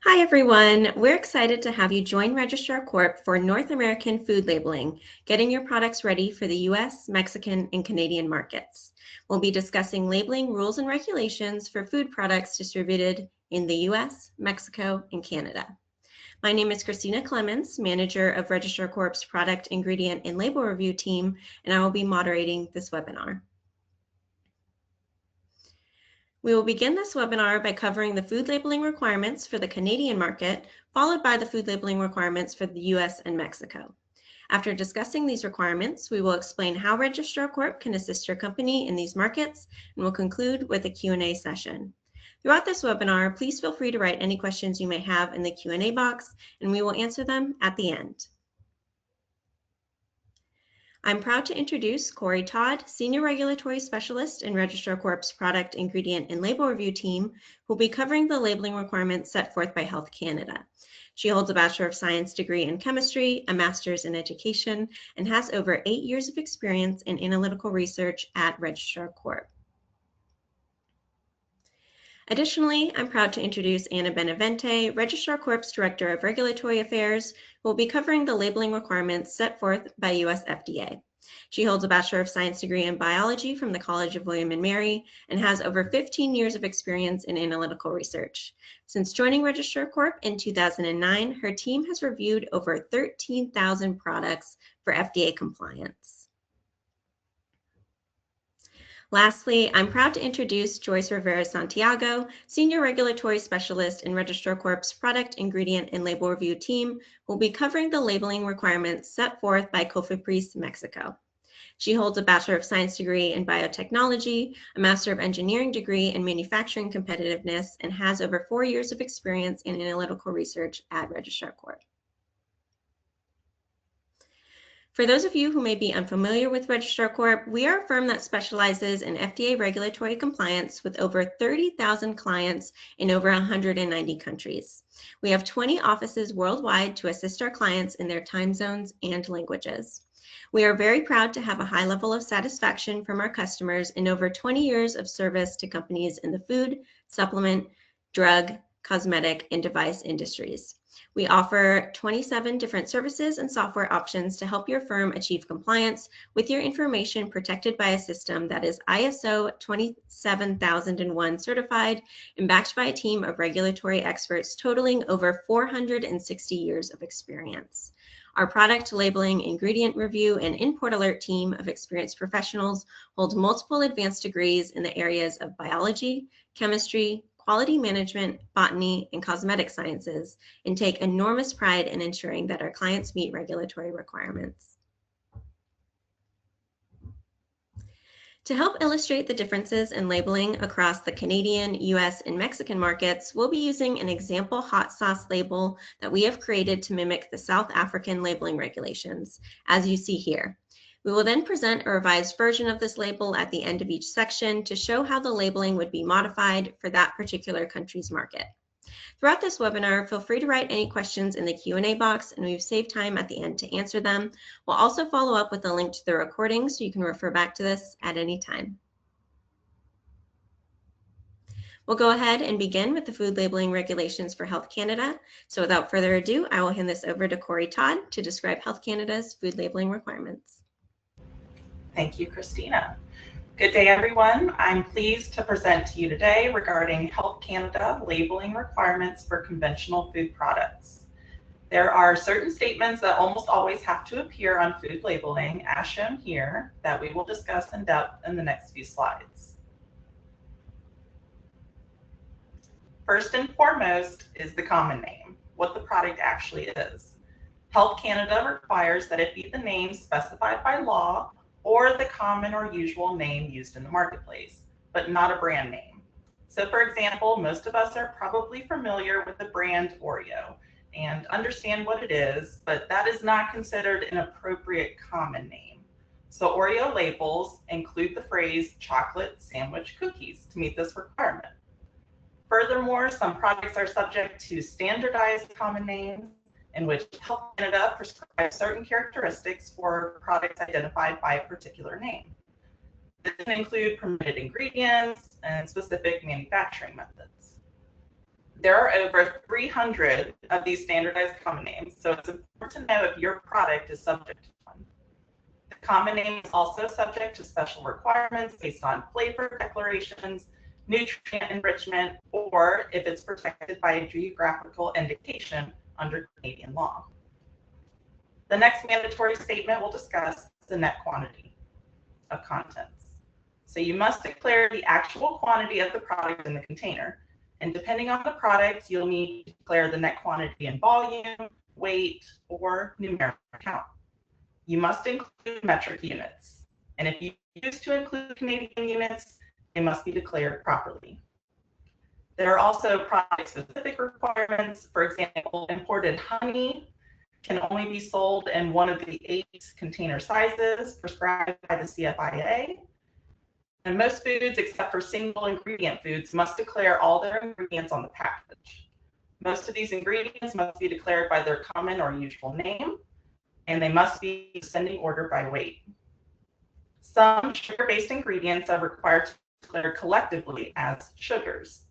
Hi, everyone. We're excited to have you join Registrar Corp for North American food labeling, getting your products ready for the US, Mexican, and Canadian markets. We'll be discussing labeling rules and regulations for food products distributed in the US, Mexico, and Canada. My name is Christina Clemens, manager of Registrar Corp's product, ingredient, and label review team, and I will be moderating this webinar. We will begin this webinar by covering the food labeling requirements for the Canadian market, followed by the food labeling requirements for the US and Mexico. After discussing these requirements, we will explain how Registrar Corp can assist your company in these markets, and we'll conclude with a Q&A session. Throughout this webinar, please feel free to write any questions you may have in the Q&A box, and we will answer them at the end. I'm proud to introduce Corey Todd, Senior Regulatory Specialist in Registrar Corp's Product, Ingredient, and Label Review team, who will be covering the labeling requirements set forth by Health Canada. She holds a Bachelor of Science degree in Chemistry, a Master's in Education, and has over 8 years of experience in analytical research at Registrar Corp. Additionally, I'm proud to introduce Anna Benavente, Registrar Corp's Director of Regulatory Affairs, who will be covering the labeling requirements set forth by US FDA. She holds a Bachelor of Science degree in Biology from the College of William & Mary and has over 15 years of experience in analytical research. Since joining Registrar Corp in 2009, her team has reviewed over 13,000 products for FDA compliance. Lastly, I'm proud to introduce Joyce Rivera Santiago, Senior Regulatory Specialist in Registrar Corp's Product, Ingredient, and Label Review team, who will be covering the labeling requirements set forth by COFEPRIS Mexico. She holds a Bachelor of Science degree in Biotechnology, a Master of Engineering degree in Manufacturing Competitiveness, and has over 4 years of experience in analytical research at Registrar Corp. For those of you who may be unfamiliar with Registrar Corp, we are a firm that specializes in FDA regulatory compliance with over 30,000 clients in over 190 countries. We have 20 offices worldwide to assist our clients in their time zones and languages. We are very proud to have a high level of satisfaction from our customers in over 20 years of service to companies in the food, supplement, drug, cosmetic, and device industries. We offer 27 different services and software options to help your firm achieve compliance with your information protected by a system that is ISO 27001 certified and backed by a team of regulatory experts totaling over 460 years of experience. Our product labeling, ingredient review, and import alert team of experienced professionals hold multiple advanced degrees in the areas of biology, chemistry, quality management, botany, and cosmetic sciences, and take enormous pride in ensuring that our clients meet regulatory requirements. To help illustrate the differences in labeling across the Canadian, US, and Mexican markets, we'll be using an example hot sauce label that we have created to mimic the South African labeling regulations, as you see here. We will then present a revised version of this label at the end of each section to show how the labeling would be modified for that particular country's market. Throughout this webinar, feel free to write any questions in the Q&A box, and we've saved time at the end to answer them. We'll also follow up with a link to the recording so you can refer back to this at any time. We'll go ahead and begin with the food labeling regulations for Health Canada. So without further ado, I will hand this over to Corey Todd to describe Health Canada's food labeling requirements. Thank you, Christina. Good day, everyone. I'm pleased to present to you today regarding Health Canada labeling requirements for conventional food products. There are certain statements that almost always have to appear on food labeling, as shown here, that we will discuss in depth in the next few slides. First and foremost is the common name, what the product actually is. Health Canada requires that it be the name specified by law or the common or usual name used in the marketplace, but not a brand name. So for example, most of us are probably familiar with the brand Oreo and understand what it is, but that is not considered an appropriate common name. So Oreo labels include the phrase chocolate sandwich cookies to meet this requirement. Furthermore, some products are subject to standardized common names in which Health Canada prescribes certain characteristics for products identified by a particular name. This can include permitted ingredients and specific manufacturing methods. There are over 300 of these standardized common names, so it's important to know if your product is subject to one. The common name is also subject to special requirements based on flavor declarations, nutrient enrichment, or if it's protected by a geographical indication under Canadian law. The next mandatory statement we'll discuss is the net quantity of contents. So you must declare the actual quantity of the product in the container. And depending on the product, you'll need to declare the net quantity in volume, weight, or numeric count. You must include metric units. And if you choose to include Canadian units, they must be declared properly. There are also product-specific requirements. For example, imported honey can only be sold in one of the 8 container sizes prescribed by the CFIA. And most foods, except for single ingredient foods, must declare all their ingredients on the package. Most of these ingredients must be declared by their common or usual name, and they must be ascending order by weight. Some sugar-based ingredients are required to declare collectively as sugars,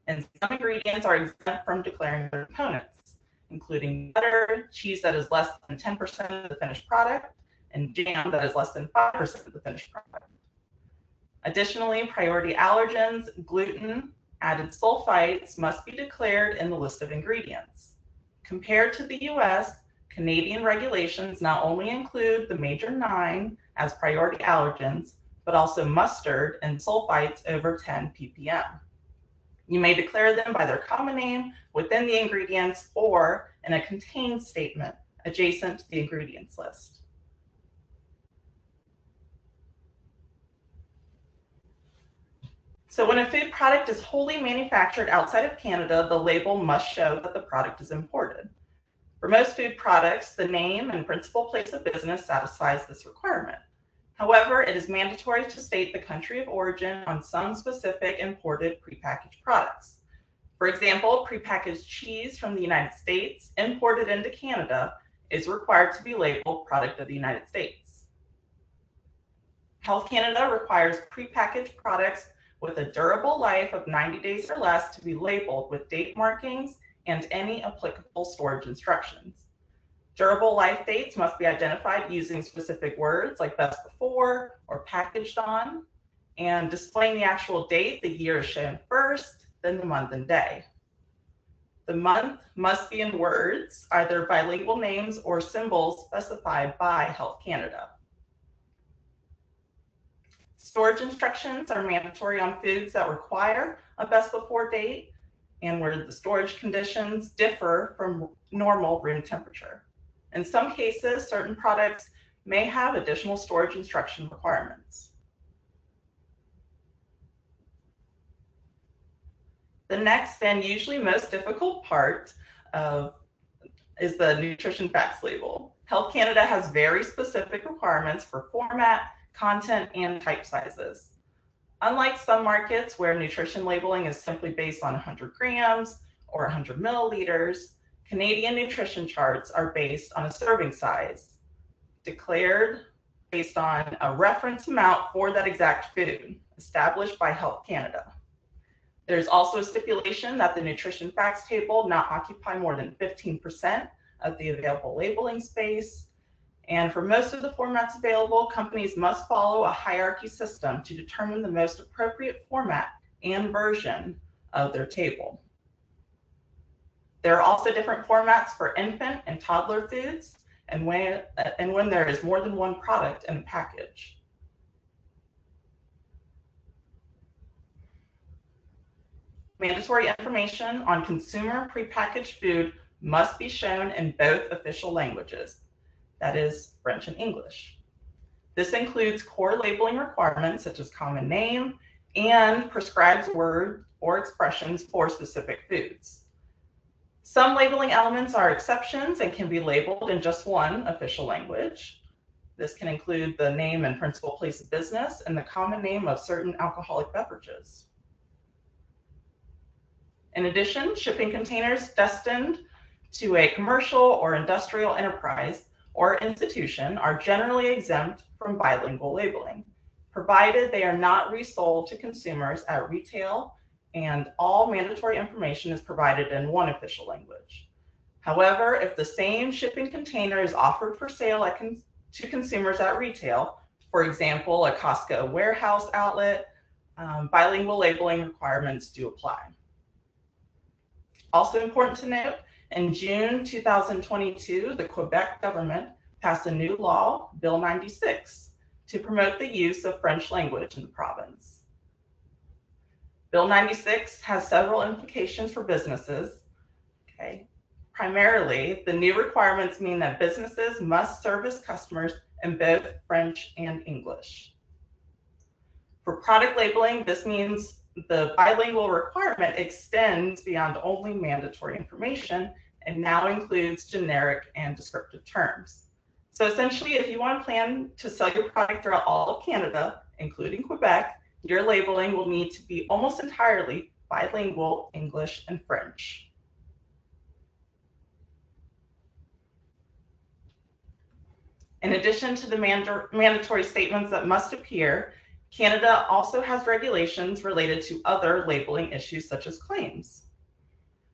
and some ingredients are exempt from declaring their components, including butter, cheese that is less than 10% of the finished product, and jam that is less than 5% of the finished product. Additionally, priority allergens, gluten, added sulfites must be declared in the list of ingredients. Compared to the US, Canadian regulations not only include the major 9 as priority allergens, but also mustard and sulfites over 10 ppm. You may declare them by their common name within the ingredients or in a contained statement adjacent to the ingredients list. So when a food product is wholly manufactured outside of Canada, the label must show that the product is imported. For most food products, the name and principal place of business satisfies this requirement. However, it is mandatory to state the country of origin on some specific imported prepackaged products. For example, prepackaged cheese from the United States imported into Canada is required to be labeled product of the United States. Health Canada requires prepackaged products with a durable life of 90 days or less to be labeled with date markings and any applicable storage instructions. Durable life dates must be identified using specific words like best before or packaged on, and displaying the actual date, the year is shown first, then the month and day. The month must be in words, either bilingual names or symbols specified by Health Canada. Storage instructions are mandatory on foods that require a best before date and where the storage conditions differ from normal room temperature. In some cases, certain products may have additional storage instruction requirements. The next and usually most difficult part is the nutrition facts label. Health Canada has very specific requirements for format, content, and type sizes. Unlike some markets where nutrition labeling is simply based on 100 grams or 100 milliliters, Canadian nutrition charts are based on a serving size, declared based on a reference amount for that exact food, established by Health Canada. There's also a stipulation that the nutrition facts table not occupy more than 15% of the available labeling space. And for most of the formats available, companies must follow a hierarchy system to determine the most appropriate format and version of their table. There are also different formats for infant and toddler foods and when there is more than one product in a package. Mandatory information on consumer prepackaged food must be shown in both official languages, that is, French and English. This includes core labeling requirements such as common name and prescribed words or expressions for specific foods. Some labeling elements are exceptions and can be labeled in just one official language. This can include the name and principal place of business and the common name of certain alcoholic beverages. In addition, shipping containers destined to a commercial or industrial enterprise or institution are generally exempt from bilingual labeling, provided they are not resold to consumers at retail and all mandatory information is provided in one official language. However, if the same shipping container is offered for sale to consumers at retail, for example, a Costco warehouse outlet, bilingual labeling requirements do apply. Also important to note, in June 2022, the Quebec government passed a new law, Bill 96, to promote the use of French language in the province. Bill 96 has several implications for businesses. Okay. Primarily, the new requirements mean that businesses must service customers in both French and English. For product labeling, this means the bilingual requirement extends beyond only mandatory information and now includes generic and descriptive terms. So essentially, if you want to plan to sell your product throughout all of Canada, including Quebec, your labeling will need to be almost entirely bilingual English and French. In addition to the mandatory statements that must appear, Canada also has regulations related to other labeling issues such as claims.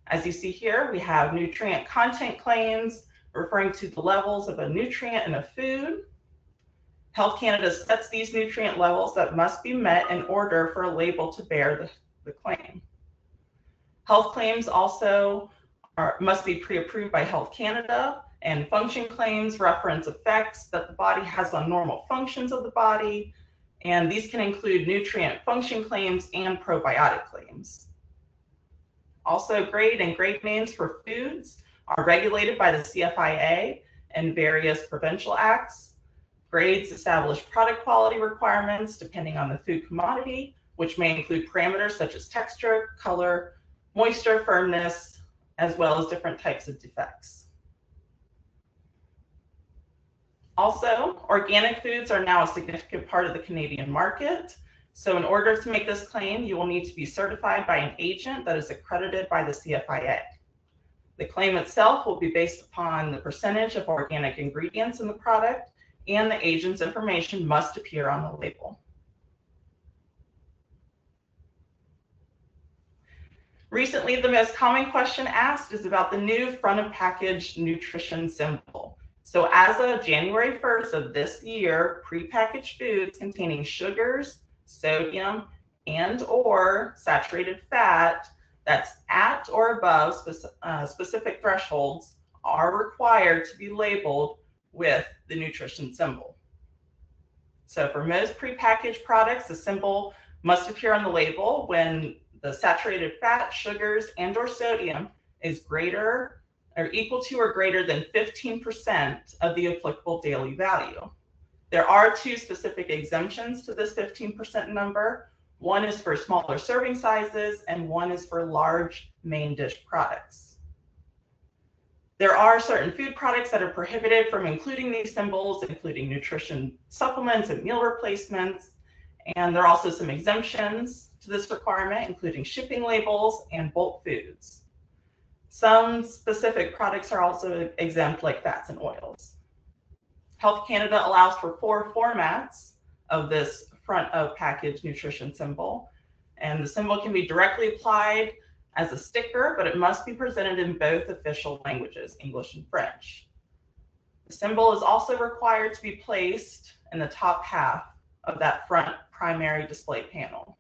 As you see here, we have nutrient content claims referring to the levels of a nutrient in a food. Health Canada sets these nutrient levels that must be met in order for a label to bear the claim. Health claims also must be pre-approved by Health Canada, and function claims reference effects that the body has on normal functions of the body, and these can include nutrient function claims and probiotic claims. Also, grade and grade names for foods are regulated by the CFIA and various provincial acts. Grades establish product quality requirements depending on the food commodity, which may include parameters such as texture, color, moisture, firmness, as well as different types of defects. Also, organic foods are now a significant part of the Canadian market. So in order to make this claim, you will need to be certified by an agent that is accredited by the CFIA. The claim itself will be based upon the percentage of organic ingredients in the product, and the agent's information must appear on the label. Recently, the most common question asked is about the new front of package nutrition symbol. So as of January 1st of this year, prepackaged foods containing sugars, sodium, and or saturated fat that's at or above specific thresholds are required to be labeled with the nutrition symbol. So for most prepackaged products, the symbol must appear on the label when the saturated fat, sugars, and or sodium is greater or equal to or greater than 15% of the applicable daily value. There are two specific exemptions to this 15% number. One is for smaller serving sizes, and one is for large main dish products. There are certain food products that are prohibited from including these symbols, including nutrition supplements and meal replacements. And there are also some exemptions to this requirement, including shipping labels and bulk foods. Some specific products are also exempt, like fats and oils. Health Canada allows for 4 formats of this front of package nutrition symbol, and the symbol can be directly applied as a sticker, but it must be presented in both official languages, English and French. The symbol is also required to be placed in the top half of that front primary display panel.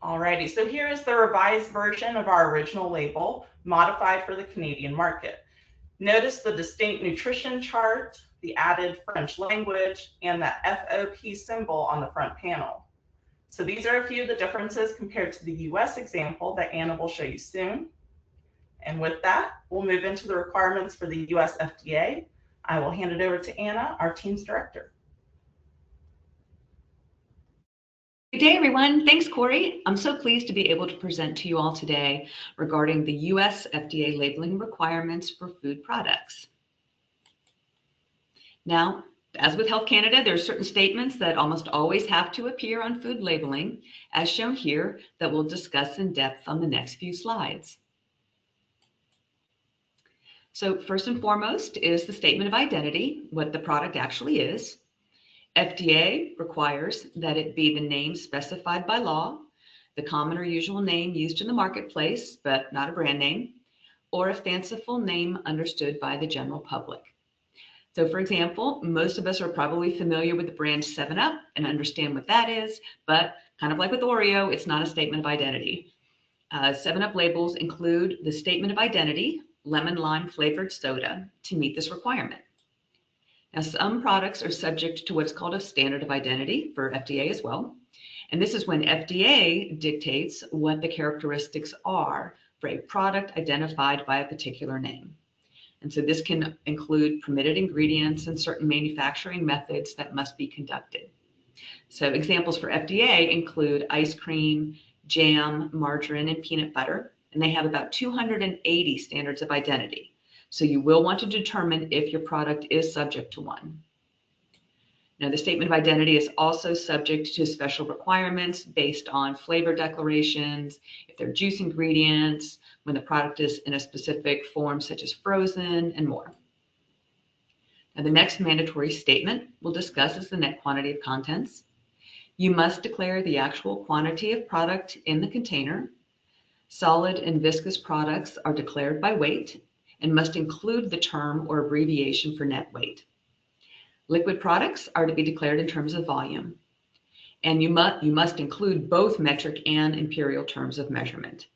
Alrighty, so here is the revised version of our original label, modified for the Canadian market. Notice the distinct nutrition chart, the added French language, and the FOP symbol on the front panel. So these are a few of the differences compared to the US example that Anna will show you soon. And with that, we'll move into the requirements for the US FDA. I will hand it over to Anna, our team's director. Good day, everyone. Thanks, Corey. I'm so pleased to be able to present to you all today regarding the US FDA labeling requirements for food products. Now, as with Health Canada, there are certain statements that almost always have to appear on food labeling, as shown here, that we'll discuss in depth on the next few slides. So first and foremost is the statement of identity, what the product actually is. FDA requires that it be the name specified by law, the common or usual name used in the marketplace, but not a brand name, or a fanciful name understood by the general public. So for example, most of us are probably familiar with the brand 7-Up and understand what that is, but kind of like with Oreo, it's not a statement of identity. 7-Up labels include the statement of identity, lemon lime flavored soda, to meet this requirement. Now, some products are subject to what's called a standard of identity for FDA as well. And this is when FDA dictates what the characteristics are for a product identified by a particular name. And so this can include permitted ingredients and certain manufacturing methods that must be conducted. So examples for FDA include ice cream, jam, margarine, and peanut butter, and they have about 280 standards of identity. So you will want to determine if your product is subject to one. Now, the statement of identity is also subject to special requirements based on flavor declarations, if they're juice ingredients, when the product is in a specific form, such as frozen, and more. Now, the next mandatory statement we'll discuss is the net quantity of contents. You must declare the actual quantity of product in the container. Solid and viscous products are declared by weight and must include the term or abbreviation for net weight. Liquid products are to be declared in terms of volume, and you must include both metric and imperial terms of measurement.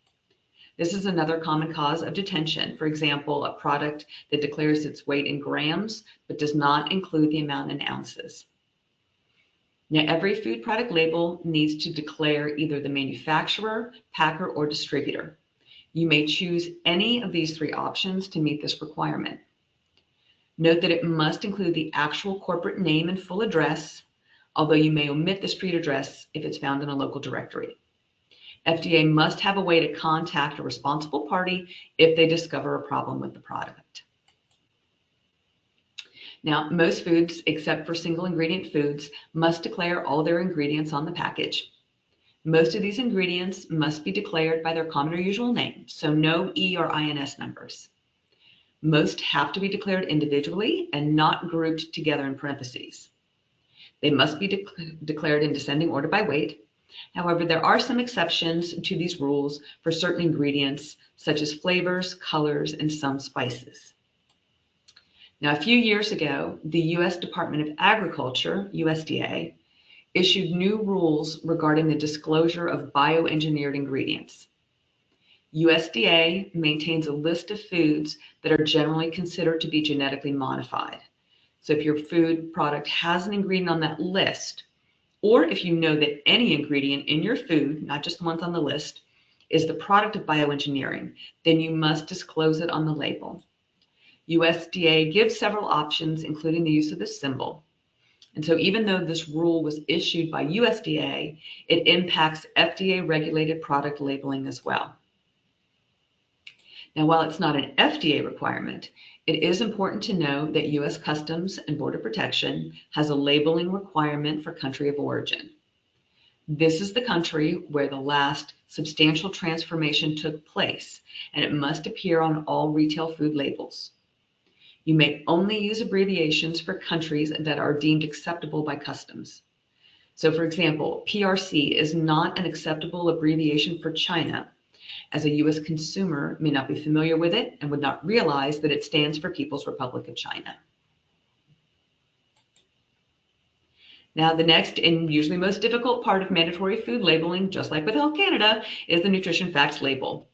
This is another common cause of detention. For example, a product that declares its weight in grams but does not include the amount in ounces. Now, every food product label needs to declare either the manufacturer, packer, or distributor. You may choose any of these three options to meet this requirement. Note that it must include the actual corporate name and full address, although you may omit the street address if it's found in a local directory. FDA must have a way to contact a responsible party if they discover a problem with the product. Now, most foods, except for single ingredient foods, must declare all their ingredients on the package. Most of these ingredients must be declared by their common or usual name, so no E or INS numbers. Most have to be declared individually and not grouped together in parentheses. They must be declared in descending order by weight. However, there are some exceptions to these rules for certain ingredients, such as flavors, colors, and some spices. Now, a few years ago, the U.S. Department of Agriculture, USDA, issued new rules regarding the disclosure of bioengineered ingredients. USDA maintains a list of foods that are generally considered to be genetically modified. So if your food product has an ingredient on that list, or if you know that any ingredient in your food, not just the ones on the list, is the product of bioengineering, then you must disclose it on the label. USDA gives several options, including the use of this symbol. And so even though this rule was issued by USDA, it impacts FDA-regulated product labeling as well. Now, while it's not an FDA requirement, it is important to know that U.S. Customs and Border Protection has a labeling requirement for country of origin. This is the country where the last substantial transformation took place, and it must appear on all retail food labels. You may only use abbreviations for countries that are deemed acceptable by customs. So, for example, PRC is not an acceptable abbreviation for China, as a U.S. consumer may not be familiar with it and would not realize that it stands for People's Republic of China. Now, the next and usually most difficult part of mandatory food labeling, just like with Health Canada, is the nutrition facts label.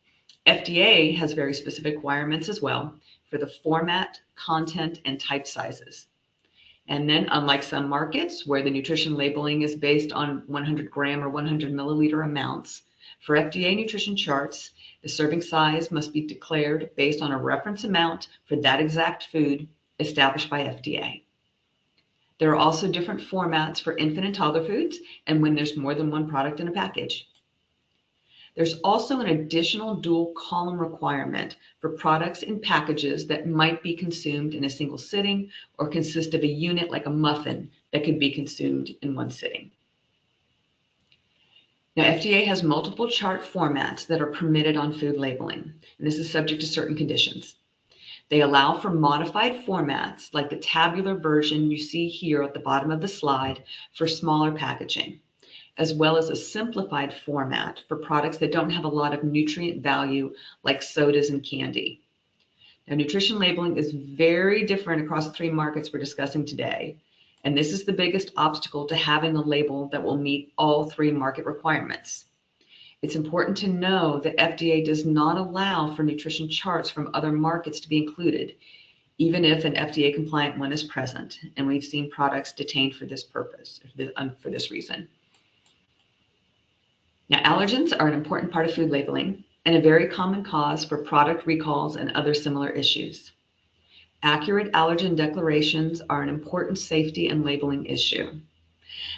FDA has very specific requirements as well for the format, content, and type sizes. And then, unlike some markets where the nutrition labeling is based on 100 gram or 100 milliliter amounts, for FDA nutrition charts, the serving size must be declared based on a reference amount for that exact food established by FDA. There are also different formats for infant and toddler foods and when there's more than one product in a package. There's also an additional dual column requirement for products in packages that might be consumed in a single sitting or consist of a unit like a muffin that could be consumed in one sitting. Now, FDA has multiple chart formats that are permitted on food labeling, and this is subject to certain conditions. They allow for modified formats like the tabular version you see here at the bottom of the slide for smaller packaging, as well as a simplified format for products that don't have a lot of nutrient value like sodas and candy. Now, nutrition labeling is very different across the three markets we're discussing today, and this is the biggest obstacle to having a label that will meet all three market requirements. It's important to know that FDA does not allow for nutrition charts from other markets to be included, even if an FDA compliant one is present, and we've seen products detained for this purpose, for this reason. Now, allergens are an important part of food labeling and a very common cause for product recalls and other similar issues. Accurate allergen declarations are an important safety and labeling issue.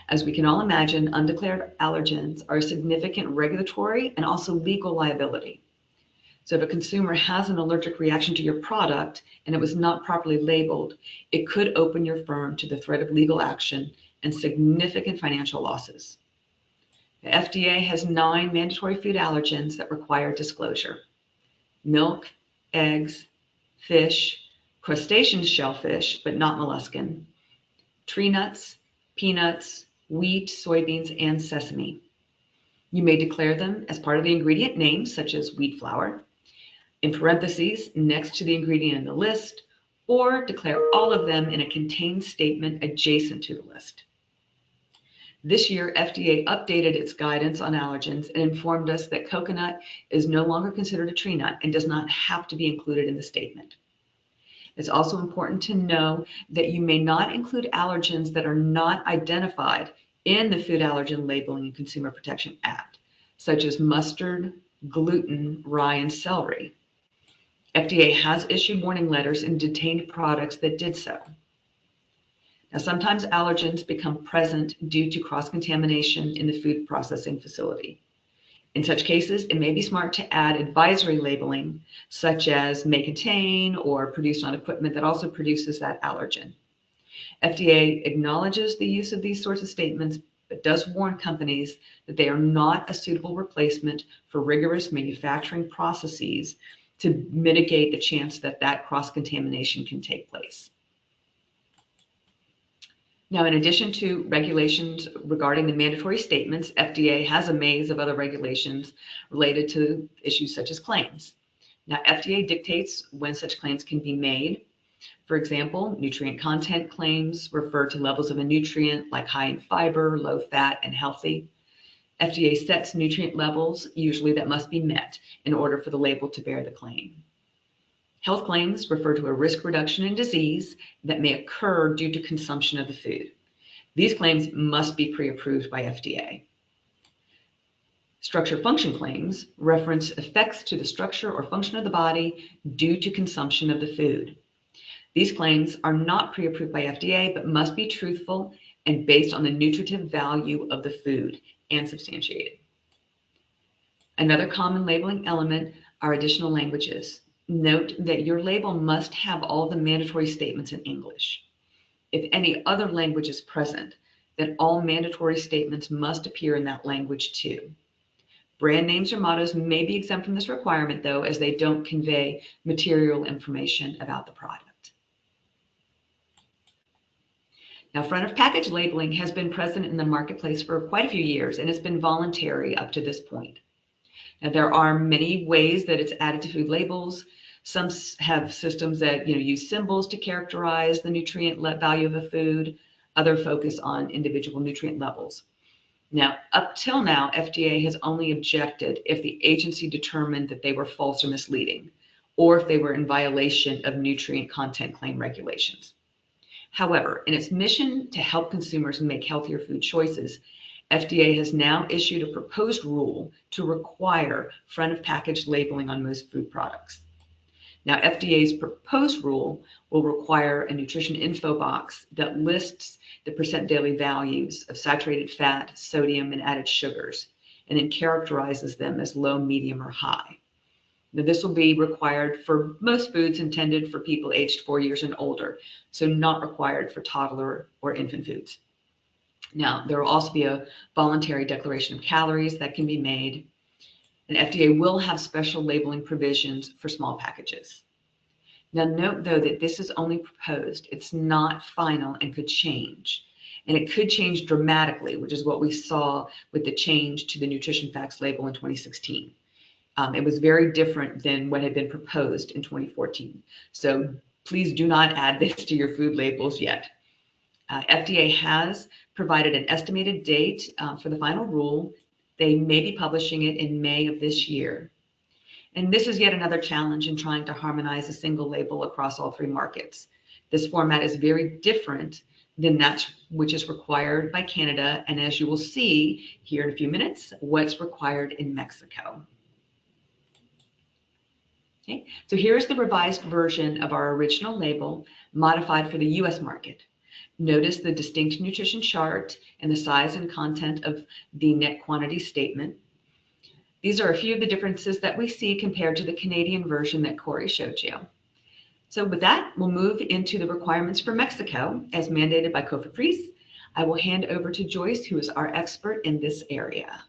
As we can all imagine, undeclared allergens are a significant regulatory and also legal liability. So if a consumer has an allergic reaction to your product and it was not properly labeled, it could open your firm to the threat of legal action and significant financial losses. The FDA has 9 mandatory food allergens that require disclosure: milk, eggs, fish, crustacean shellfish, but not molluscan, tree nuts, peanuts, wheat, soybeans, and sesame. You may declare them as part of the ingredient name, such as wheat flour, in parentheses next to the ingredient in the list, or declare all of them in a contained statement adjacent to the list. This year, FDA updated its guidance on allergens and informed us that coconut is no longer considered a tree nut and does not have to be included in the statement. It's also important to know that you may not include allergens that are not identified in the Food Allergen Labeling and Consumer Protection Act, such as mustard, gluten, rye, and celery. FDA has issued warning letters and detained products that did so. Now, sometimes allergens become present due to cross-contamination in the food processing facility. In such cases, it may be smart to add advisory labeling, such as may contain or produced on equipment that also produces that allergen. FDA acknowledges the use of these sorts of statements, but does warn companies that they are not a suitable replacement for rigorous manufacturing processes to mitigate the chance that that cross-contamination can take place. Now, in addition to regulations regarding the mandatory statements, FDA has a maze of other regulations related to issues such as claims. Now, FDA dictates when such claims can be made. For example, nutrient content claims refer to levels of a nutrient like high in fiber, low fat, and healthy. FDA sets nutrient levels, usually that must be met in order for the label to bear the claim. Health claims refer to a risk reduction in disease that may occur due to consumption of the food. These claims must be pre-approved by FDA. Structure function claims reference effects to the structure or function of the body due to consumption of the food. These claims are not pre-approved by FDA, but must be truthful and based on the nutritive value of the food and substantiated. Another common labeling element are additional languages. Note that your label must have all the mandatory statements in English. If any other language is present, then all mandatory statements must appear in that language too. Brand names or mottos may be exempt from this requirement, though, as they don't convey material information about the product. Now, front of package labeling has been present in the marketplace for quite a few years, and it's been voluntary up to this point. Now, there are many ways that it's added to food labels. Some have systems that use symbols to characterize the nutrient value of a food. Others focus on individual nutrient levels. Now, up till now, FDA has only objected if the agency determined that they were false or misleading, or if they were in violation of nutrient content claim regulations. However, in its mission to help consumers make healthier food choices, FDA has now issued a proposed rule to require front of package labeling on most food products. Now, FDA's proposed rule will require a nutrition info box that lists the percent daily values of saturated fat, sodium, and added sugars, and then characterizes them as low, medium, or high. Now, this will be required for most foods intended for people aged 4 years and older, so not required for toddler or infant foods. Now, there will also be a voluntary declaration of calories that can be made, and FDA will have special labeling provisions for small packages. Now note though that this is only proposed. It's not final and could change. And it could change dramatically, which is what we saw with the change to the nutrition facts label in 2016. It was very different than what had been proposed in 2014. So please do not add this to your food labels yet. FDA has provided an estimated date for the final rule. They may be publishing it in May of this year. And this is yet another challenge in trying to harmonize a single label across all three markets. This format is very different than that which is required by Canada, and as you will see here in a few minutes, what's required in Mexico. Okay, so here's the revised version of our original label, modified for the US market. Notice the distinct nutrition chart and the size and content of the net quantity statement. These are a few of the differences that we see compared to the Canadian version that Corey showed you. So with that, we'll move into the requirements for Mexico as mandated by COFEPRIS. I will hand over to Joyce, who is our expert in this area.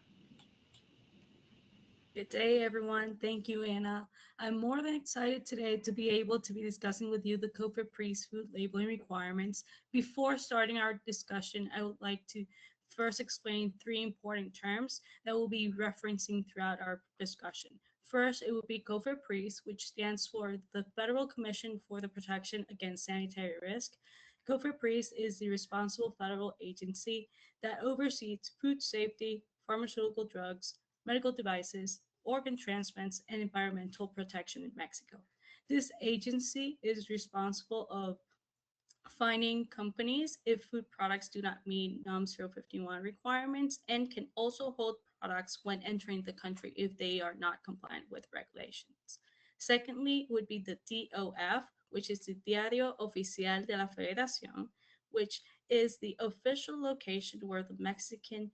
Good day, everyone. Thank you, Anna. I'm more than excited today to be able to be discussing with you the COFEPRIS food labeling requirements. Before starting our discussion, I would like to first explain three important terms that we'll be referencing throughout our discussion. First, it will be COFEPRIS, which stands for the Federal Commission for the Protection Against Sanitary Risk. COFEPRIS is the responsible federal agency that oversees food safety, pharmaceutical drugs, medical devices, organ transplants, and environmental protection in Mexico. This agency is responsible of finding companies if food products do not meet NOM 051 requirements, and can also hold products when entering the country if they are not compliant with regulations. Secondly, would be the DOF, which is the Diario Oficial de la Federación, which is the official location where the Mexican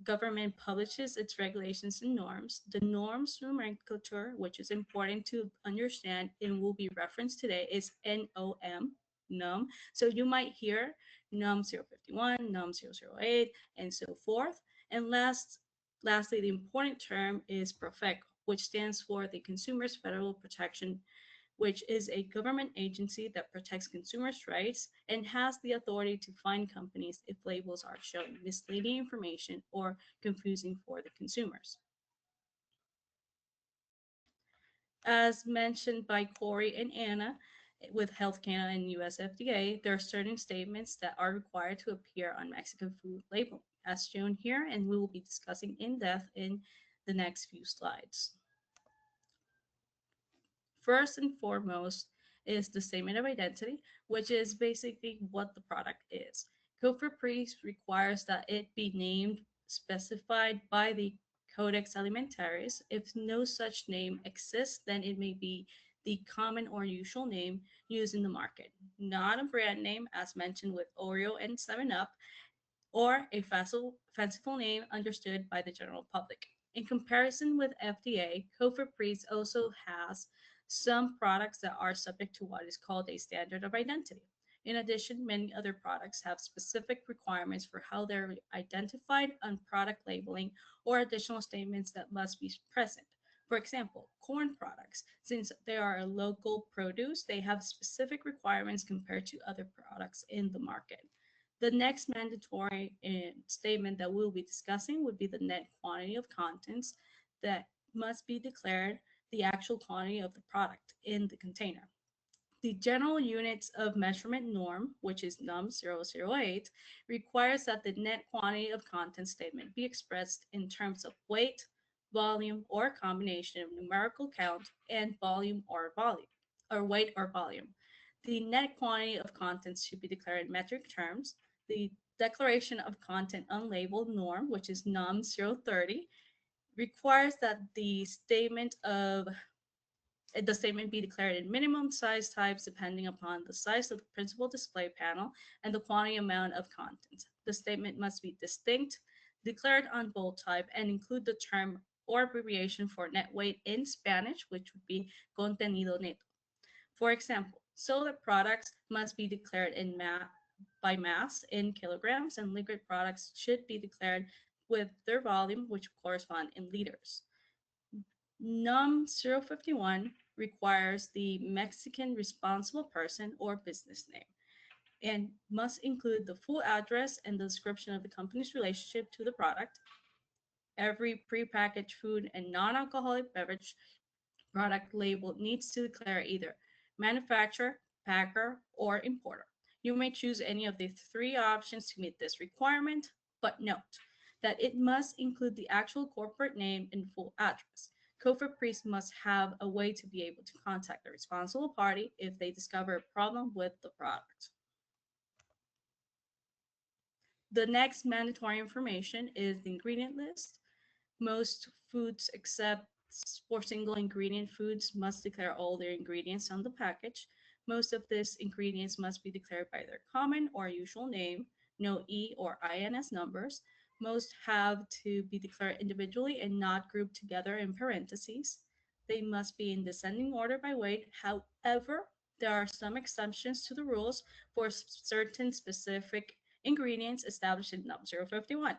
government publishes its regulations and norms. The norms nomenclature, which is important to understand and will be referenced today, is NOM, NUM. So you might hear NUM 051, NUM 008, and so forth. And lastly, the important term is Profeco, which stands for the Consumers Federal Protection, which is a government agency that protects consumers' rights and has the authority to fine companies if labels are showing misleading information or confusing for the consumers. As mentioned by Corey and Anna, with Health Canada and US FDA, there are certain statements that are required to appear on Mexican food label, as shown here, and we will be discussing in depth in the next few slides. First and foremost is the statement of identity, which is basically what the product is. COFEPRIS requires that it be named specified by the Codex Alimentarius. If no such name exists, then it may be the common or usual name used in the market, not a brand name as mentioned with Oreo and 7-Up, or a fanciful name understood by the general public. In comparison with FDA, COFEPRIS also has some products that are subject to what is called a standard of identity. In addition, many other products have specific requirements for how they're identified on product labeling or additional statements that must be present. For example, corn products, since they are a local produce, they have specific requirements compared to other products in the market. The next mandatory statement that we'll be discussing would be the net quantity of contents that must be declared the actual quantity of the product in the container. The general units of measurement norm, which is NUM 008, requires that the net quantity of content statement be expressed in terms of weight, volume, or a combination of numerical count and volume or weight or volume. The net quantity of contents should be declared in metric terms. The declaration of content unlabeled norm, which is NUM 030, requires that the statement be declared in minimum size types depending upon the size of the principal display panel and the quantity amount of content. The statement must be distinct, declared on bold type, and include the term or abbreviation for net weight in Spanish, which would be contenido neto. For example, soda products must be declared by mass in kilograms, and liquid products should be declared with their volume, which correspond in liters. NUM 051 requires the Mexican responsible person or business name and must include the full address and the description of the company's relationship to the product. Every prepackaged food and non-alcoholic beverage product label needs to declare either manufacturer, packer, or importer. You may choose any of the three options to meet this requirement, but note that it must include the actual corporate name and full address. COFEPRIS must have a way to be able to contact the responsible party if they discover a problem with the product. The next mandatory information is the ingredient list. Most foods except for single ingredient foods must declare all their ingredients on the package. Most of these ingredients must be declared by their common or usual name, no E or INS numbers. Most have to be declared individually and not grouped together in parentheses. They must be in descending order by weight. However, there are some exceptions to the rules for certain specific ingredients established in NUM 051.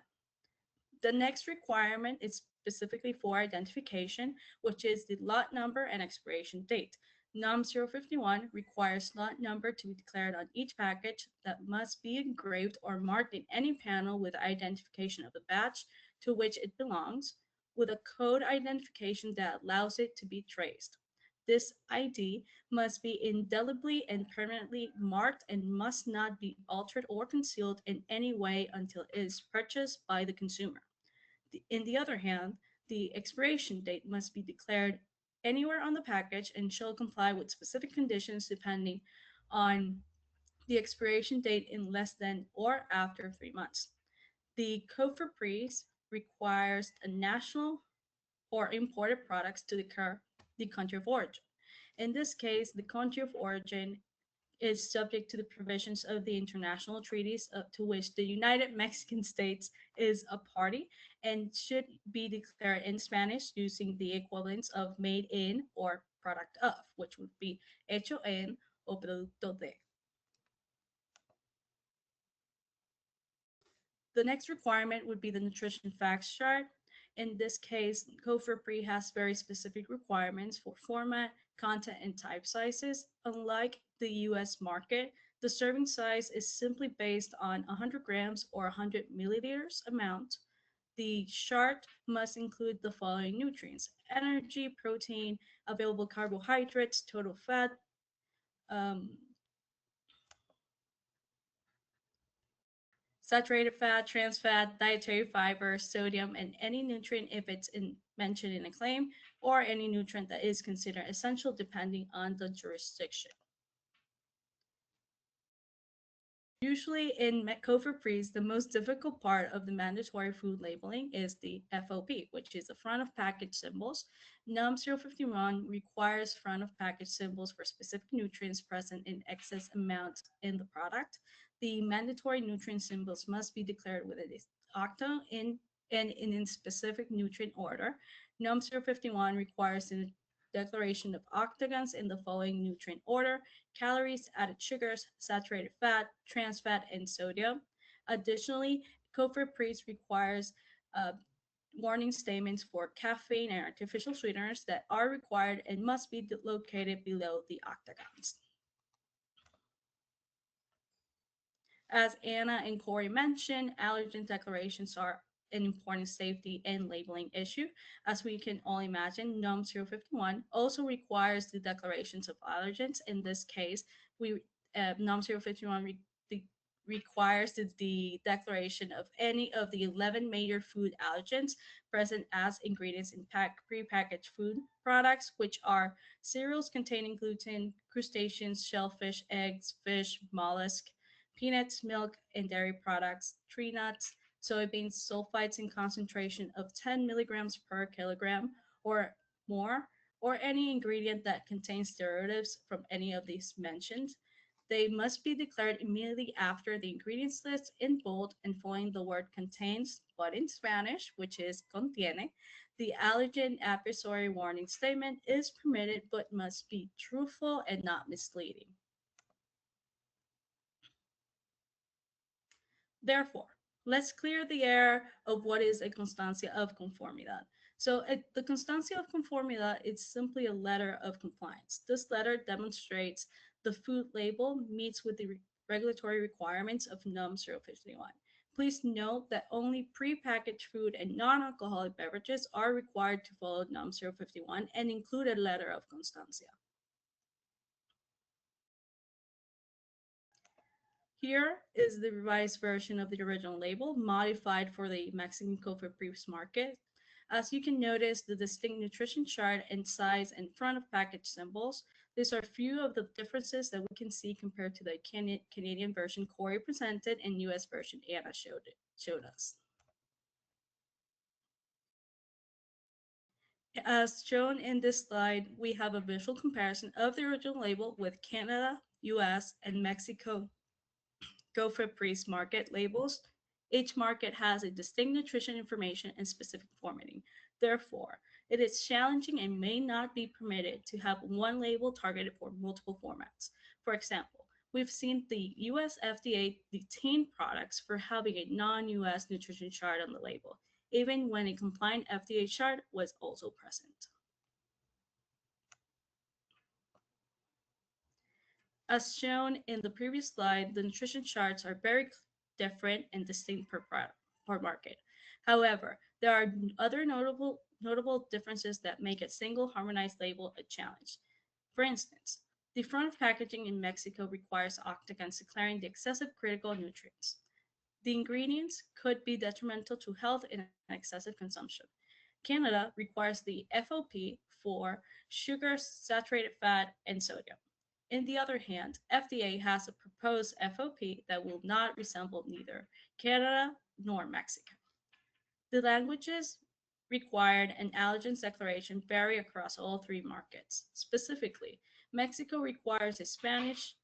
The next requirement is specifically for identification, which is the lot number and expiration date. NUM 051 requires lot number to be declared on each package that must be engraved or marked in any panel with identification of the batch to which it belongs, with a code identification that allows it to be traced. This ID must be indelibly and permanently marked and must not be altered or concealed in any way until it is purchased by the consumer. In the other hand, the expiration date must be declared anywhere on the package and shall comply with specific conditions depending on the expiration date in less than or after 3 months. The COFEPRIS requires a national or imported products to declare the country of origin. In this case, the country of origin is subject to the provisions of the international treaties to which the United Mexican States is a party and should be declared in Spanish using the equivalents of made in or product of, which would be hecho en o producto de. The next requirement would be the nutrition facts chart. In this case, COFEPRIS has very specific requirements for format, content, and type sizes. Unlike the US market, the serving size is simply based on 100 grams or 100 milliliters amount. The chart must include the following nutrients: energy, protein, available carbohydrates, total fat, saturated fat, trans fat, dietary fiber, sodium, and any nutrient if it's mentioned in a claim, or any nutrient that is considered essential depending on the jurisdiction. Usually in COFEPRIS, the most difficult part of the mandatory food labeling is the FOP, which is the front of package symbols. NUM 051 requires front of package symbols for specific nutrients present in excess amount in the product. The mandatory nutrient symbols must be declared with an octa in specific nutrient order. NUM 051 requires the declaration of octagons in the following nutrient order: calories, added sugars, saturated fat, trans fat, and sodium. Additionally, COFEPRIS requires warning statements for caffeine and artificial sweeteners that are required and must be located below the octagons. As Anna and Corey mentioned, allergen declarations are an important safety and labeling issue. As we can all imagine, NUM 051 also requires the declarations of allergens. In this case, NUM 051 requires the declaration of any of the 11 major food allergens present as ingredients in prepackaged food products, which are cereals containing gluten, crustaceans, shellfish, eggs, fish, mollusk, peanuts, milk, and dairy products, tree nuts, soybeans, sulfites in concentration of 10 milligrams per kilogram or more, or any ingredient that contains derivatives from any of these mentioned. They must be declared immediately after the ingredients list in bold and following the word contains, but in Spanish, which is contiene. The allergen advisory warning statement is permitted but must be truthful and not misleading. Therefore, Let's clear the air of what is a constancia of conformidad. So the constancia of conformidad is simply a letter of compliance. This letter demonstrates the food label meets with the regulatory requirements of NUM 051. Please note that only prepackaged food and non-alcoholic beverages are required to follow NUM 051 and include a letter of constancia. Here is the revised version of the original label, modified for the Mexican COFEPRIS market. As you can notice, the distinct nutrition chart and size and front of package symbols. These are a few of the differences that we can see compared to the Canadian version Corey presented and US version Anna showed us. As shown in this slide, we have a visual comparison of the original label with Canada, US, and Mexico COFEPRIS market labels. Each market has a distinct nutrition information and specific formatting. Therefore, it is challenging and may not be permitted to have one label targeted for multiple formats. For example, we've seen the US FDA detain products for having a non-US nutrition chart on the label, even when a compliant FDA chart was also present. As shown in the previous slide, the nutrition charts are very different and distinct per market. However, there are other notable differences that make a single harmonized label a challenge. For instance, the front of packaging in Mexico requires octagons declaring the excessive critical nutrients. The ingredients could be detrimental to health in excessive consumption. Canada requires the FOP for sugar, saturated fat, and sodium. On the other hand, FDA has a proposed FOP that will not resemble neither Canada nor Mexico. The languages required and allergens declaration vary across all three markets. Specifically, Mexico requires a Spanish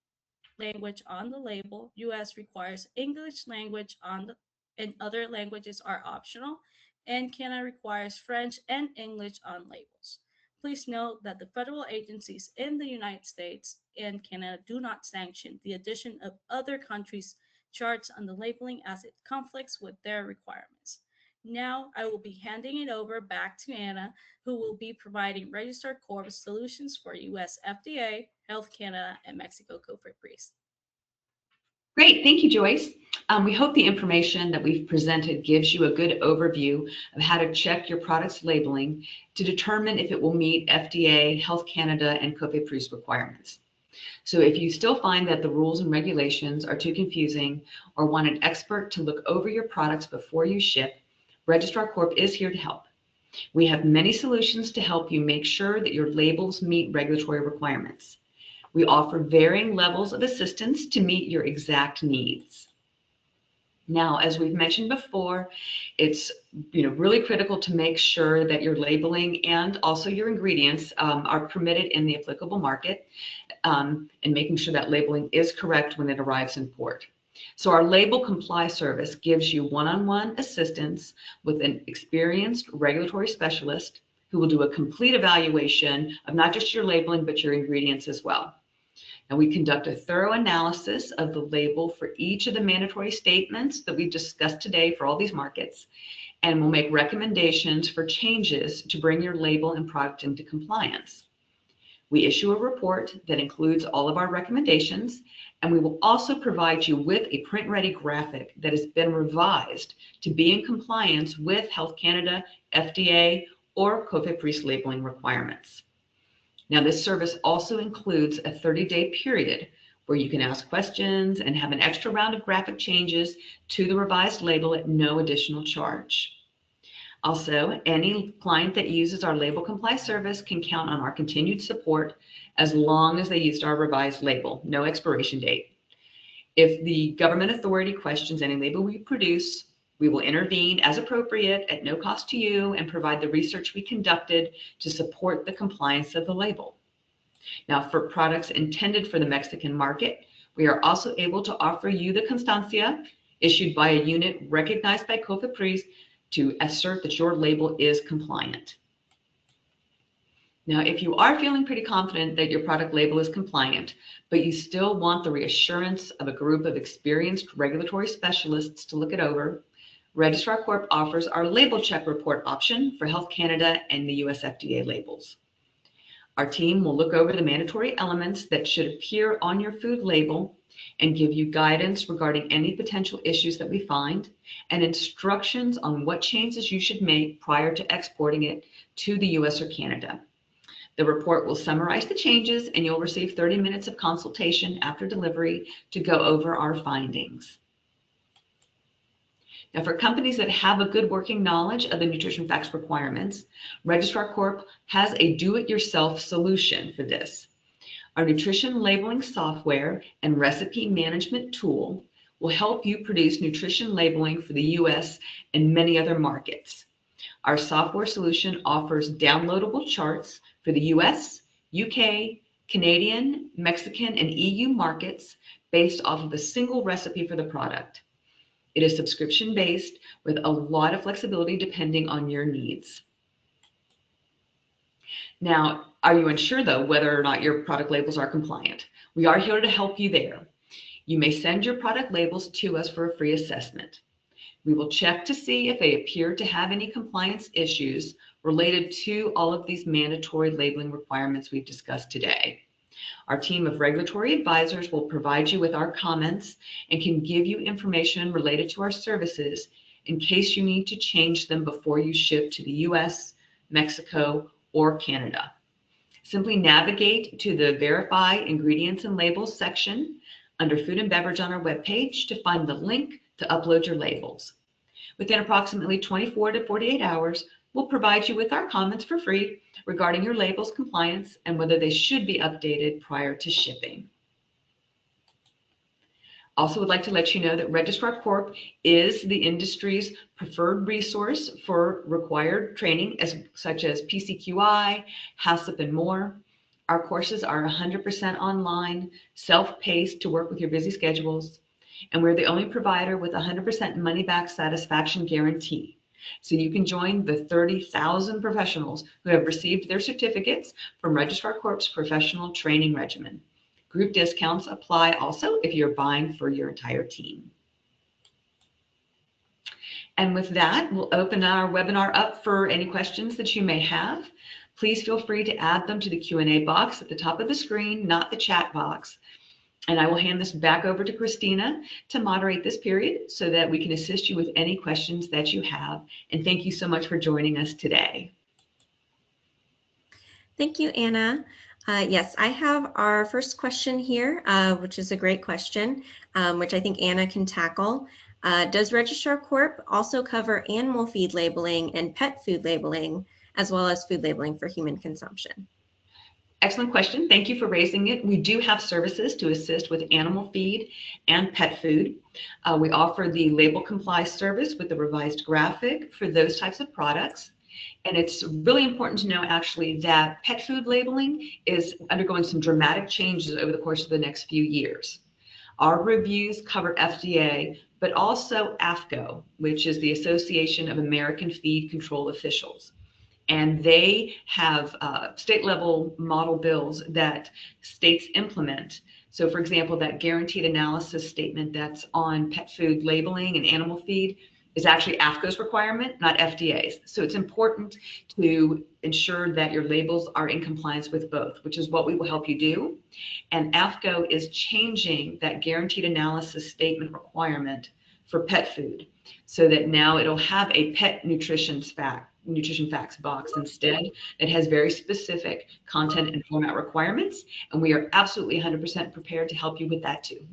language on the label, US requires English language and other languages are optional, and Canada requires French and English on labels. Please note that the federal agencies in the United States and Canada do not sanction the addition of other countries' charts on the labeling as it conflicts with their requirements. Now I will be handing it over back to Anna, who will be providing Registrar Corp solutions for US FDA, Health Canada, and Mexico COFEPRIS. Great, thank you, Joyce. We hope the information that we've presented gives you a good overview of how to check your product's labeling to determine if it will meet FDA, Health Canada, and COFEPRIS requirements. So if you still find that the rules and regulations are too confusing or want an expert to look over your products before you ship, Registrar Corp is here to help. We have many solutions to help you make sure that your labels meet regulatory requirements. We offer varying levels of assistance to meet your exact needs. Now, as we've mentioned before, it's really critical to make sure that your labeling and also your ingredients are permitted in the applicable market, and making sure that labeling is correct when it arrives in port. So our Label Comply service gives you one-on-one assistance with an experienced regulatory specialist who will do a complete evaluation of not just your labeling, but your ingredients as well. And we conduct a thorough analysis of the label for each of the mandatory statements that we've discussed today for all these markets, and we'll make recommendations for changes to bring your label and product into compliance. We issue a report that includes all of our recommendations, and we will also provide you with a print-ready graphic that has been revised to be in compliance with Health Canada, FDA, or COFEPRIS labeling requirements. Now, this service also includes a 30-day period where you can ask questions and have an extra round of graphic changes to the revised label at no additional charge. Also, any client that uses our Label Comply service can count on our continued support as long as they used our revised label, no expiration date. If the government authority questions any label we produce, we will intervene as appropriate at no cost to you and provide the research we conducted to support the compliance of the label. Now, for products intended for the Mexican market, we are also able to offer you the constancia issued by a unit recognized by COFEPRIS to assert that your label is compliant. Now, if you are feeling pretty confident that your product label is compliant, but you still want the reassurance of a group of experienced regulatory specialists to look it over, Registrar Corp offers our label check report option for Health Canada and the US FDA labels. Our team will look over the mandatory elements that should appear on your food label and give you guidance regarding any potential issues that we find and instructions on what changes you should make prior to exporting it to the US or Canada. The report will summarize the changes and you'll receive 30 minutes of consultation after delivery to go over our findings. Now, for companies that have a good working knowledge of the nutrition facts requirements, Registrar Corp has a do-it-yourself solution for this. Our nutrition labeling software and recipe management tool will help you produce nutrition labeling for the US and many other markets. Our software solution offers downloadable charts for the US, UK, Canadian, Mexican, and EU markets based off of a single recipe for the product. It is subscription-based with a lot of flexibility depending on your needs. Now, are you unsure though whether or not your product labels are compliant? We are here to help you there. You may send your product labels to us for a free assessment. We will check to see if they appear to have any compliance issues related to all of these mandatory labeling requirements we've discussed today. Our team of regulatory advisors will provide you with our comments and can give you information related to our services in case you need to change them before you ship to the US, Mexico, or Canada. Simply navigate to the Verify Ingredients and Labels section under Food and Beverage on our webpage to find the link to upload your labels. Within approximately 24 to 48 hours, we'll provide you with our comments for free regarding your label's compliance and whether they should be updated prior to shipping. Also would like to let you know that Registrar Corp is the industry's preferred resource for required training such as PCQI, HACCP, and more. Our courses are 100% online, self-paced to work with your busy schedules, and we're the only provider with 100% money-back satisfaction guarantee. So you can join the 30,000 professionals who have received their certificates from Registrar Corp's professional training regimen. Group discounts apply also if you're buying for your entire team. And with that, we'll open our webinar up for any questions that you may have. Please feel free to add them to the Q&A box at the top of the screen, not the chat box. And I will hand this back over to Christina to moderate this period so that we can assist you with any questions that you have. And thank you so much for joining us today. Thank you, Anna. Yes, I have our first question here, which is a great question, which I think Anna can tackle. Does Registrar Corp also cover animal feed labeling and pet food labeling, as well as food labeling for human consumption? Excellent question. Thank you for raising it. We do have services to assist with animal feed and pet food. We offer the Label Comply service with the revised graphic for those types of products. And it's really important to know actually that pet food labeling is undergoing some dramatic changes over the course of the next few years. Our reviews cover FDA, but also AFCO, which is the Association of American Feed Control Officials. And they have state level model bills that states implement. So for example, that guaranteed analysis statement that's on pet food labeling and animal feed is actually AFCO's requirement, not FDA's. So it's important to ensure that your labels are in compliance with both, which is what we will help you do. And AFCO is changing that guaranteed analysis statement requirement for pet food so that now it'll have a pet nutrition facts box instead that has very specific content and format requirements. And we are absolutely 100% prepared to help you with that too.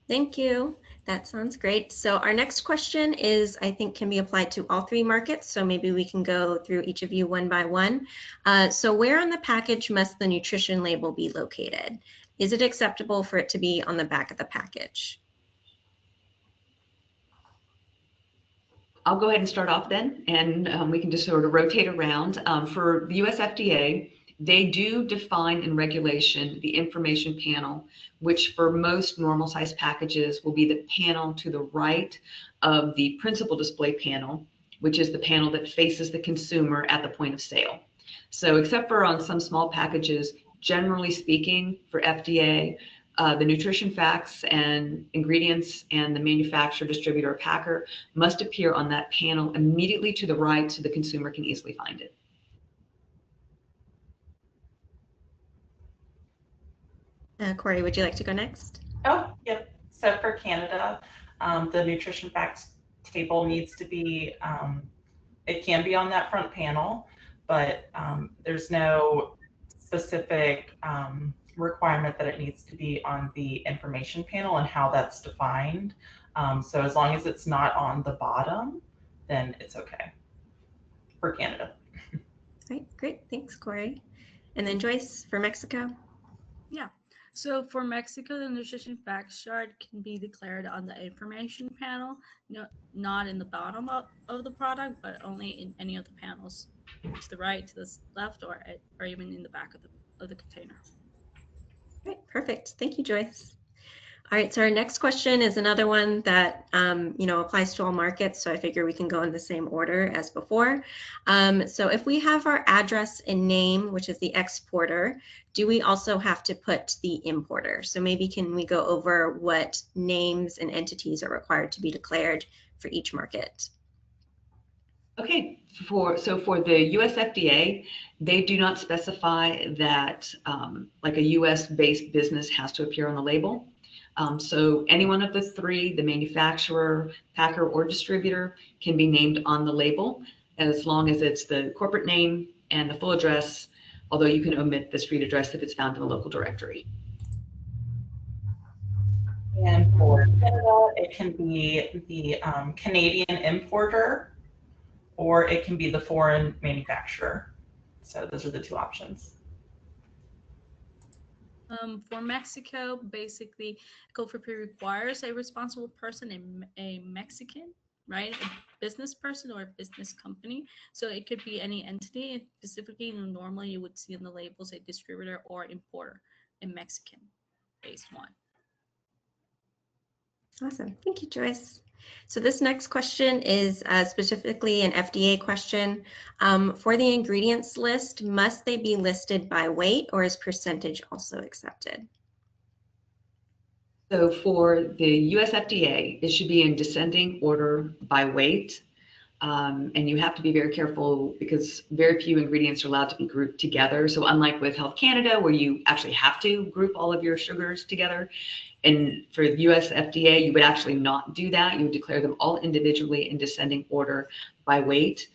Thank you. That sounds great. So our next question is, I think, can be applied to all three markets. So maybe we can go through each of you one by one. So where on the package must the nutrition label be located? Is it acceptable for it to be on the back of the package? I'll go ahead and start off then, and we can just sort of rotate around. For the US FDA, they do define in regulation the information panel, which for most normal size packages will be the panel to the right of the principal display panel, which is the panel that faces the consumer at the point of sale. So except for on some small packages, generally speaking, for FDA, the nutrition facts and ingredients and the manufacturer, distributor, or packer must appear on that panel immediately to the right so the consumer can easily find it. Corey, would you like to go next? Oh, yep. So for Canada, the nutrition facts table needs to be, it can be on that front panel, but there's no specific requirement that it needs to be on the information panel and how that's defined. So as long as it's not on the bottom, then it's okay for Canada. All right, great. Thanks, Corey. And then Joyce for Mexico. Yeah. So for Mexico, the nutrition facts chart can be declared on the information panel, not in the bottom of the product, but only in any of the panels, to the right, to the left, or even in the back of the container. Right, perfect. Thank you, Joyce. All right, so our next question is another one that applies to all markets, so I figure we can go in the same order as before. So if we have our address and name, which is the exporter, do we also have to put the importer? So maybe can we go over what names and entities are required to be declared for each market? Okay, for the US FDA, they do not specify that like a US based business has to appear on the label. So any one of the three, the manufacturer, packer, or distributor, can be named on the label as long as it's the corporate name and the full address, although you can omit the street address if it's found in the local directory. And for Canada, it can be the Canadian importer, or it can be the foreign manufacturer. So those are the two options. For Mexico, basically, COFEPRIS requires a responsible person, a Mexican, right? A business person or a business company. So it could be any entity. Specifically, normally you would see in the labels a distributor or importer, a Mexican-based one. Awesome. Thank you, Joyce. So this next question is specifically an FDA question. For the ingredients list, must they be listed by weight, or is percentage also accepted? So for the US FDA, it should be in descending order by weight. And you have to be very careful because very few ingredients are allowed to be grouped together. So unlike with Health Canada, where you actually have to group all of your sugars together, and for US FDA, you would actually not do that. You would declare them all individually in descending order by weight.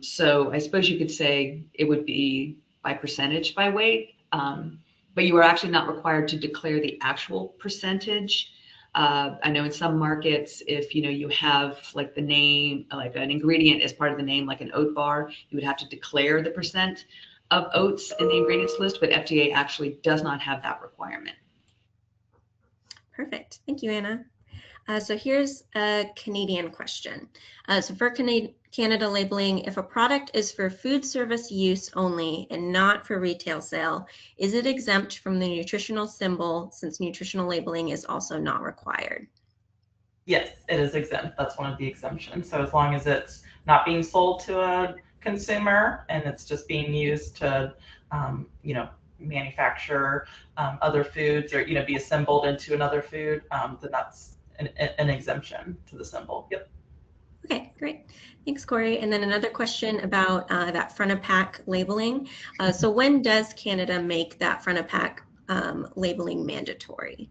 So I suppose you could say it would be by percentage by weight, but you are actually not required to declare the actual percentage. I know in some markets, if you have like the name, like an ingredient as part of the name, like an oat bar, you would have to declare the percent of oats in the ingredients list, but FDA actually does not have that requirement. Perfect. Thank you, Anna. So here's a Canadian question. So for Canada labeling, if a product is for food service use only and not for retail sale, is it exempt from the nutritional symbol since nutritional labeling is also not required? Yes, it is exempt. That's one of the exemptions. So as long as it's not being sold to a consumer and it's just being used to, manufacture other foods or be assembled into another food, then that's an exemption to the symbol. Yep. Okay, great. Thanks, Corey. And then another question about that front of pack labeling. So when does Canada make that front of pack labeling mandatory?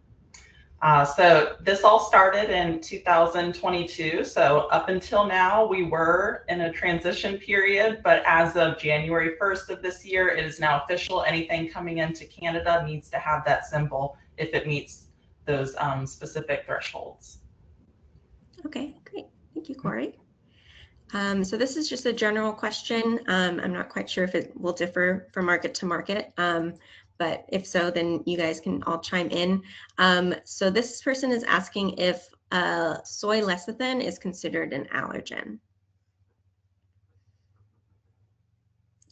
So this all started in 2022. So up until now, we were in a transition period, but as of January 1st of this year, it is now official. Anything coming into Canada needs to have that symbol if it meets those specific thresholds. Okay, great. Thank you, Corey. So this is just a general question. I'm not quite sure if it will differ from market to market. But if so, then you guys can all chime in. So this person is asking if soy lecithin is considered an allergen.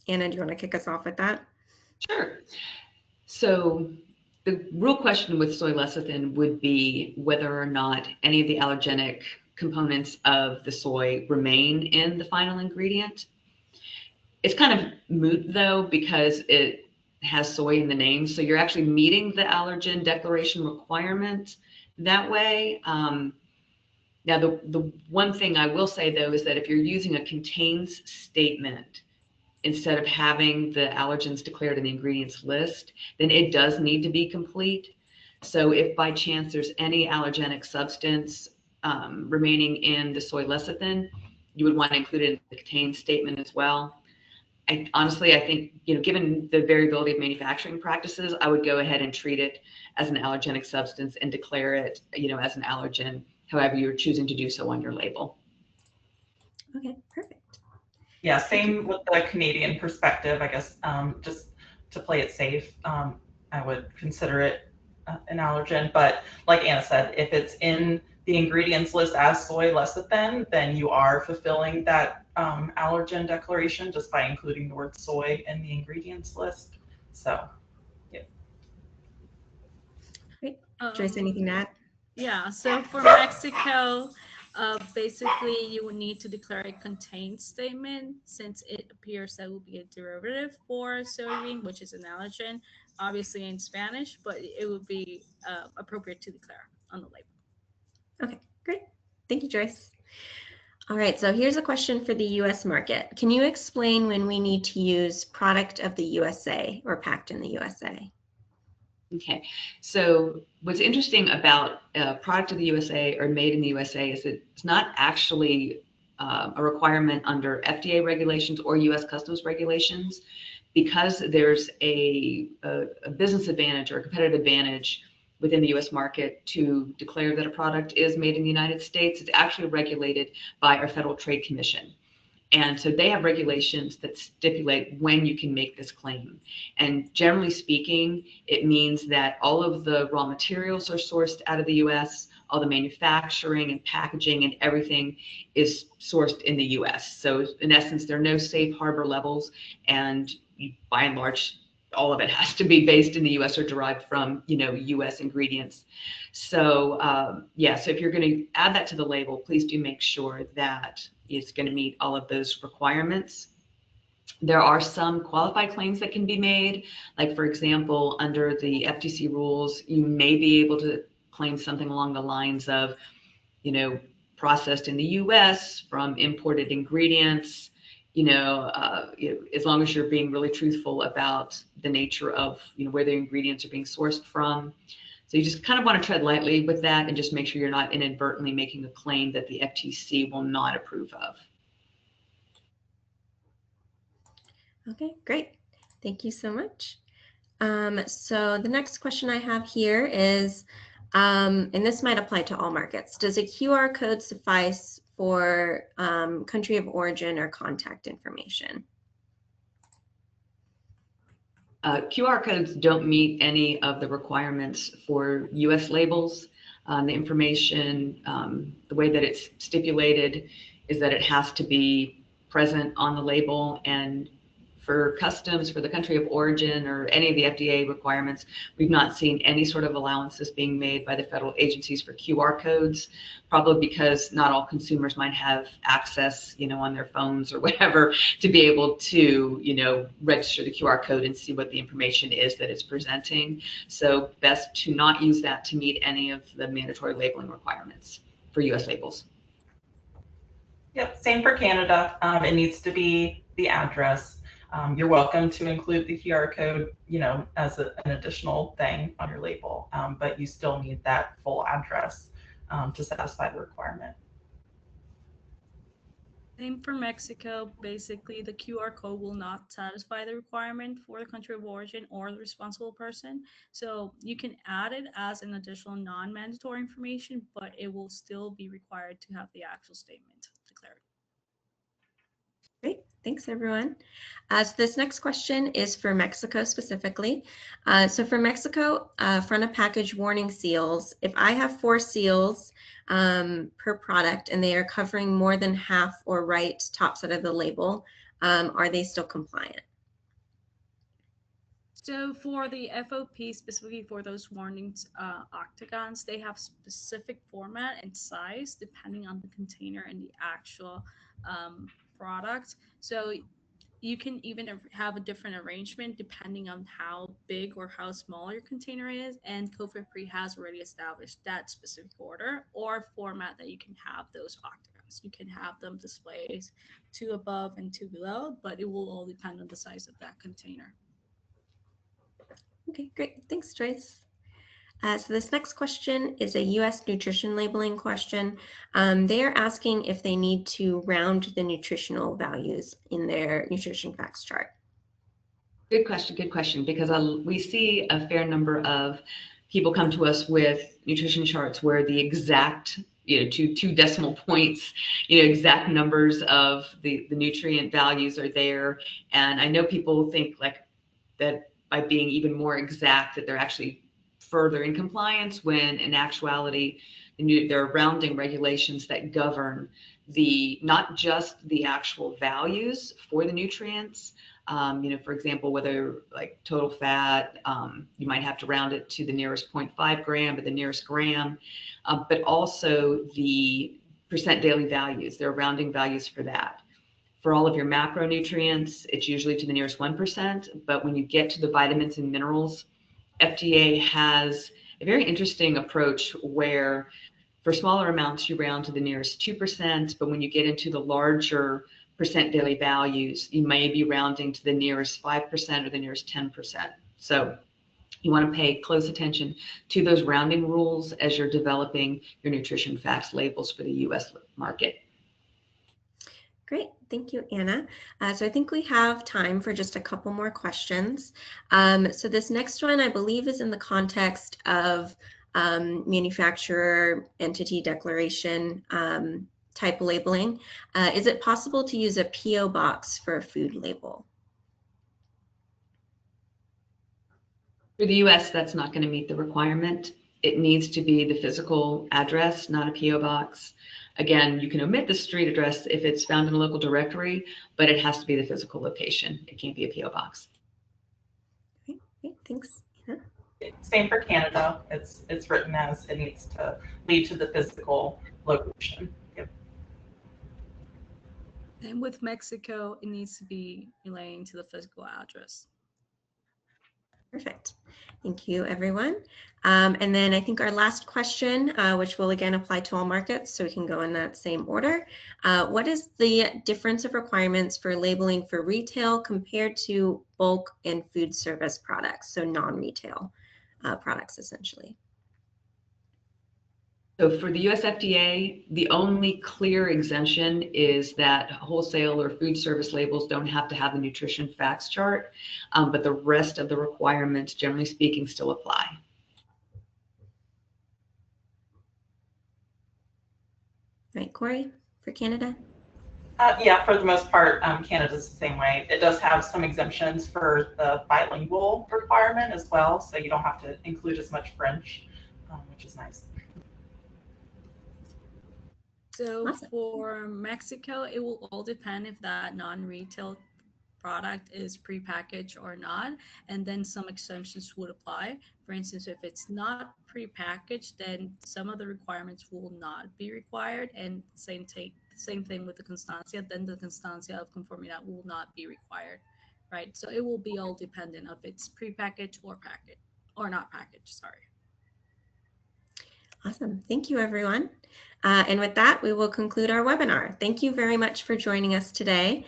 Anna, do you want to kick us off with that? Sure. So the real question with soy lecithin would be whether or not any of the allergenic components of the soy remain in the final ingredient. It's kind of moot though, because has soy in the name. So you're actually meeting the allergen declaration requirement that way. Now, the one thing I will say, though, is that if you're using a contains statement instead of having the allergens declared in the ingredients list, then it does need to be complete. So if by chance there's any allergenic substance remaining in the soy lecithin, you would want to include it in the contains statement as well. Honestly, I think, given the variability of manufacturing practices, I would go ahead and treat it as an allergenic substance and declare it, as an allergen, however you're choosing to do so on your label. Okay, perfect. Yeah, same with the Canadian perspective, I guess, just to play it safe, I would consider it an allergen. But like Anna said, if it's in the ingredients list as soy lecithin, then you are fulfilling that allergen declaration just by including the word soy in the ingredients list. So, yeah. Great. Joyce, anything to add? Yeah, so for Mexico, basically you will need to declare a contained statement since it appears that will be a derivative for soybean, which is an allergen, obviously in Spanish, but it would be appropriate to declare on the label. Okay, great. Thank you, Joyce. All right, so here's a question for the US market. Can you explain when we need to use product of the USA or packed in the USA? Okay, so what's interesting about product of the USA or made in the USA is that it's not actually a requirement under FDA regulations or US customs regulations, because there's a business advantage or a competitive advantage within the US market to declare that a product is made in the United States. It's actually regulated by our Federal Trade Commission. And so they have regulations that stipulate when you can make this claim. And generally speaking, it means that all of the raw materials are sourced out of the US, all the manufacturing and packaging and everything is sourced in the US. So in essence, there are no safe harbor levels, and by and large, all of it has to be based in the US or derived from, US ingredients. So so if you're going to add that to the label, please do make sure that it's going to meet all of those requirements. There are some qualified claims that can be made. Like, for example, under the FTC rules, you may be able to claim something along the lines of, processed in the US from imported ingredients, as long as you're being really truthful about the nature of, where the ingredients are being sourced from. So you just kind of want to tread lightly with that and just make sure you're not inadvertently making a claim that the FTC will not approve of. Okay, great. Thank you so much. So the next question I have here is, and this might apply to all markets, does a QR code suffice for country of origin or contact information? QR codes don't meet any of the requirements for US labels. The information, the way that it's stipulated is that it has to be present on the label, and for customs, for the country of origin or any of the FDA requirements, we've not seen any sort of allowances being made by the federal agencies for QR codes, probably because not all consumers might have access, on their phones or whatever, to be able to, register the QR code and see what the information is that it's presenting. So best to not use that to meet any of the mandatory labeling requirements for US labels. Yep, same for Canada. It needs to be the address. You're welcome to include the QR code, as an additional thing on your label, but you still need that full address to satisfy the requirement. Same for Mexico. Basically, the QR code will not satisfy the requirement for the country of origin or the responsible person. So you can add it as an additional non-mandatory information, but it will still be required to have the actual statement declared. Great, thanks everyone. So this next question is for Mexico specifically. So for Mexico, front of package warning seals, if I have 4 seals per product and they are covering more than half or right top side of the label, are they still compliant? So for the FOP, specifically for those warnings octagons, they have specific format and size depending on the container and the actual product. So you can even have a different arrangement depending on how big or how small your container is. And COFIT-PRE has already established that specific order or format that you can have those octagons. You can have them displayed 2 above and 2 below, but it will all depend on the size of that container. Okay, great. Thanks, Joyce. So this next question is a U.S. nutrition labeling question. They are asking if they need to round the nutritional values in their nutrition facts chart. Good question, because we see a fair number of people come to us with nutrition charts where the exact, two decimal points, exact numbers of the nutrient values are there. And I know people think like that by being even more exact that they're actually further in compliance, when in actuality there are rounding regulations that govern not just the actual values for the nutrients. For example, whether like total fat, you might have to round it to the nearest 0.5 gram, but the nearest gram, but also the percent daily values. There are rounding values for that. For all of your macronutrients, it's usually to the nearest 1%, but when you get to the vitamins and minerals, FDA has a very interesting approach where for smaller amounts you round to the nearest 2%, but when you get into the larger percent daily values, you may be rounding to the nearest 5% or the nearest 10%. So you want to pay close attention to those rounding rules as you're developing your nutrition facts labels for the US market. Great, thank you, Anna. So I think we have time for just a couple more questions. So this next one, I believe, is in the context of manufacturer entity declaration type labeling. Is it possible to use a PO box for a food label? For the US, that's not going to meet the requirement. It needs to be the physical address, not a PO box. Again, you can omit the street address if it's found in a local directory, but it has to be the physical location. It can't be a PO box. Okay, great, thanks. Yeah. Same for Canada. It's written as it needs to lead to the physical location. Yep. And with Mexico, it needs to be relating to the physical address. Perfect. Thank you, everyone. And then I think our last question, which will again apply to all markets, so we can go in that same order. What is the difference of requirements for labeling for retail compared to bulk and food service products, so non-retail products essentially? So for the US FDA, the only clear exemption is that wholesale or food service labels don't have to have the nutrition facts chart, but the rest of the requirements, generally speaking, still apply. Right, Corey, for Canada? Yeah, for the most part, Canada's the same way. It does have some exemptions for the bilingual requirement as well, so you don't have to include as much French, which is nice. So Awesome. for Mexico, it will all depend if that non-retail product is prepackaged or not, and then some exemptions would apply. For instance, if it's not prepackaged, then some of the requirements will not be required, and same thing with the constancia, then the constancia of conformidad will not be required, right? So it will be all dependent if it's prepackaged or packaged or not packaged, sorry. Awesome. Thank you, everyone. And with that, we will conclude our webinar. Thank you very much for joining us today.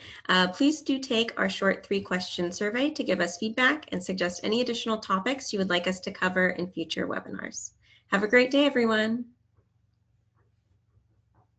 Please do take our short 3-question survey to give us feedback and suggest any additional topics you would like us to cover in future webinars. Have a great day, everyone.